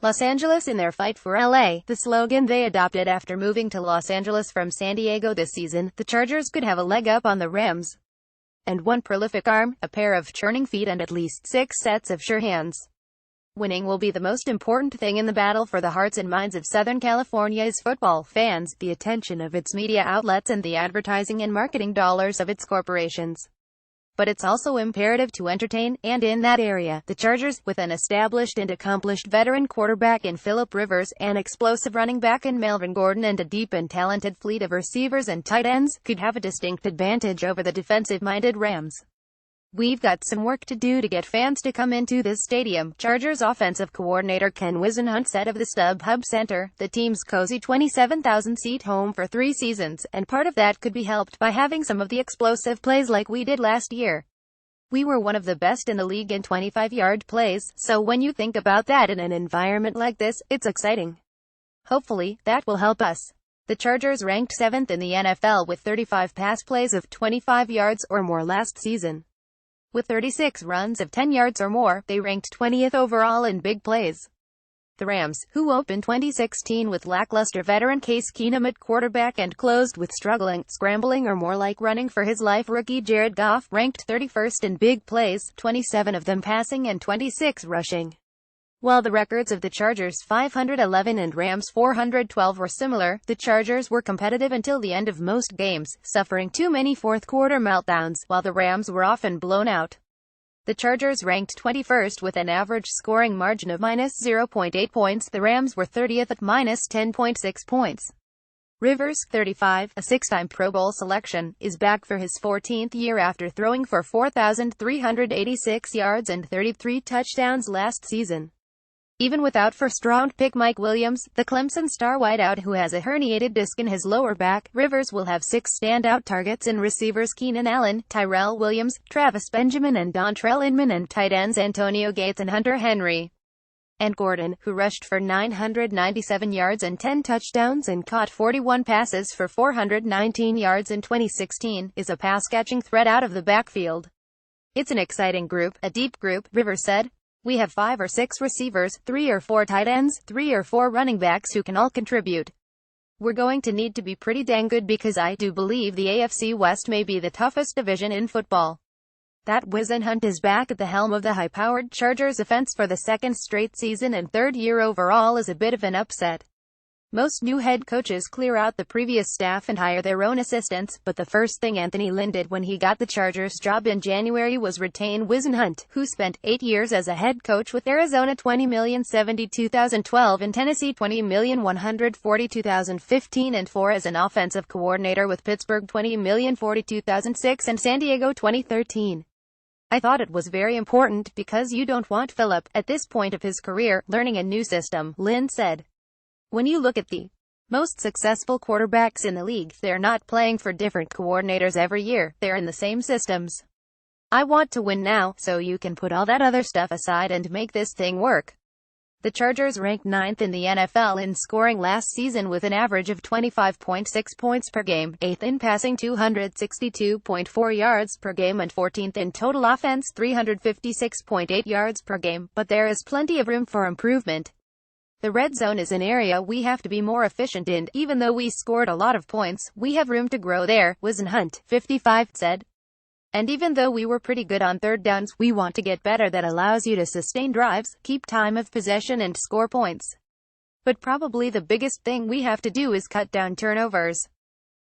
Los Angeles in their fight for LA, the slogan they adopted after moving to Los Angeles from San Diego this season. The Chargers could have a leg up on the Rams. And one prolific arm, a pair of churning feet and at least 6 sets of sure hands. Winning will be the most important thing in the battle for the hearts and minds of Southern California's football fans, the attention of its media outlets and the advertising and marketing dollars of its corporations. But it's also imperative to entertain, and in that area, the Chargers, with an established and accomplished veteran quarterback in Philip Rivers, an explosive running back in Melvin Gordon and a deep and talented fleet of receivers and tight ends, could have a distinct advantage over the defensive-minded Rams. We've got some work to do to get fans to come into this stadium, Chargers offensive coordinator Ken Whisenhunt said of the StubHub Center, the team's cozy 27,000-seat home for 3 seasons, and part of that could be helped by having some of the explosive plays like we did last year. We were one of the best in the league in 25-yard plays, so when you think about that in an environment like this, it's exciting. Hopefully, that will help us. The Chargers ranked 7th in the NFL with 35 pass plays of 25 yards or more last season. With 36 runs of 10 yards or more, they ranked 20th overall in big plays. The Rams, who opened 2016 with lackluster veteran Case Keenum at quarterback and closed with struggling, scrambling or more like running for his life rookie Jared Goff, ranked 31st in big plays, 27 of them passing and 26 rushing. While the records of the Chargers 511 and Rams 412 were similar, the Chargers were competitive until the end of most games, suffering too many fourth-quarter meltdowns, while the Rams were often blown out. The Chargers ranked 21st with an average scoring margin of -0.8 points. The Rams were 30th at -10.6 points. Rivers, 35, a 6-time Pro Bowl selection, is back for his 14th year after throwing for 4,386 yards and 33 touchdowns last season. Even without first-round pick Mike Williams, the Clemson star wideout who has a herniated disc in his lower back, Rivers will have 6 standout targets in receivers Keenan Allen, Tyrell Williams, Travis Benjamin and Dontrell Inman, and tight ends Antonio Gates and Hunter Henry. And Gordon, who rushed for 997 yards and 10 touchdowns and caught 41 passes for 419 yards in 2016, is a pass-catching threat out of the backfield. It's an exciting group, a deep group, Rivers said. We have 5 or 6 receivers, 3 or 4 tight ends, 3 or 4 running backs who can all contribute. We're going to need to be pretty dang good because I do believe the AFC West may be the toughest division in football. That Whisenhunt is back at the helm of the high-powered Chargers offense for the 2nd straight season and 3rd year overall is a bit of an upset. Most new head coaches clear out the previous staff and hire their own assistants, but the first thing Anthony Lynn did when he got the Chargers job in January was retain Whisenhunt, who spent 8 years as a head coach with Arizona $20,072,012 and Tennessee $20,142,015 and 4 as an offensive coordinator with Pittsburgh $20,042,006 and San Diego 2013. I thought it was very important because you don't want Philip, at this point of his career, learning a new system, Lynn said. When you look at the most successful quarterbacks in the league, they're not playing for different coordinators every year, they're in the same systems. I want to win now, so you can put all that other stuff aside and make this thing work. The Chargers ranked 9th in the NFL in scoring last season with an average of 25.6 points per game, 8th in passing 262.4 yards per game and 14th in total offense 356.8 yards per game, but there is plenty of room for improvement. The red zone is an area we have to be more efficient in. Even though we scored a lot of points, we have room to grow there, Whisenhunt, 55, said. And even though we were pretty good on 3rd downs, we want to get better. That allows you to sustain drives, keep time of possession and score points. But probably the biggest thing we have to do is cut down turnovers.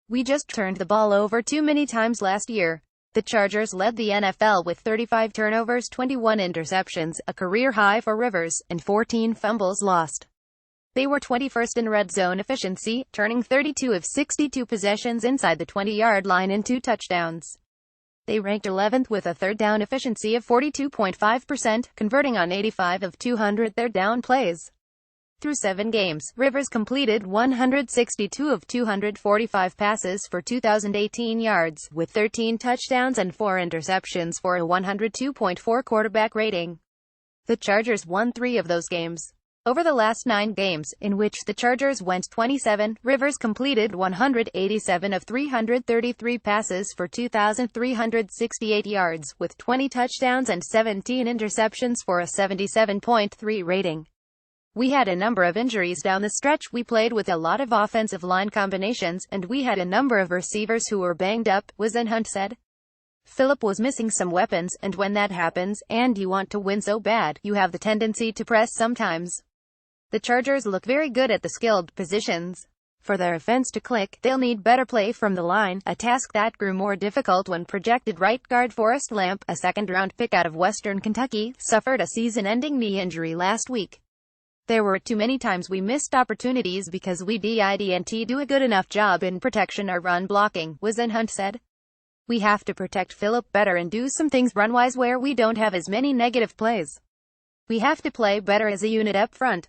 We just turned the ball over too many times last year. The Chargers led the NFL with 35 turnovers, 21 interceptions, a career high for Rivers, and 14 fumbles lost. They were 21st in red zone efficiency, turning 32 of 62 possessions inside the 20-yard line into touchdowns. They ranked 11th with a 3rd down efficiency of 42.5%, converting on 85 of 200 3rd down plays. Through 7 games, Rivers completed 162 of 245 passes for 2,018 yards, with 13 touchdowns and 4 interceptions for a 102.4 quarterback rating. The Chargers won 3 of those games. Over the last 9 games, in which the Chargers went 27, Rivers completed 187 of 333 passes for 2,368 yards, with 20 touchdowns and 17 interceptions for a 77.3 rating. We had a number of injuries down the stretch, we played with a lot of offensive line combinations, and we had a number of receivers who were banged up, Whisenhunt said. Phillip was missing some weapons, and when that happens, and you want to win so bad, you have the tendency to press sometimes. The Chargers look very good at the skilled positions. For their offense to click, they'll need better play from the line, a task that grew more difficult when projected right guard Forrest Lamp, a second-round pick out of Western Kentucky, suffered a season-ending knee injury last week. There were too many times we missed opportunities because we didn't do a good enough job in protection or run blocking, Whisenhunt said. We have to protect Phillip better and do some things run-wise where we don't have as many negative plays. We have to play better as a unit up front.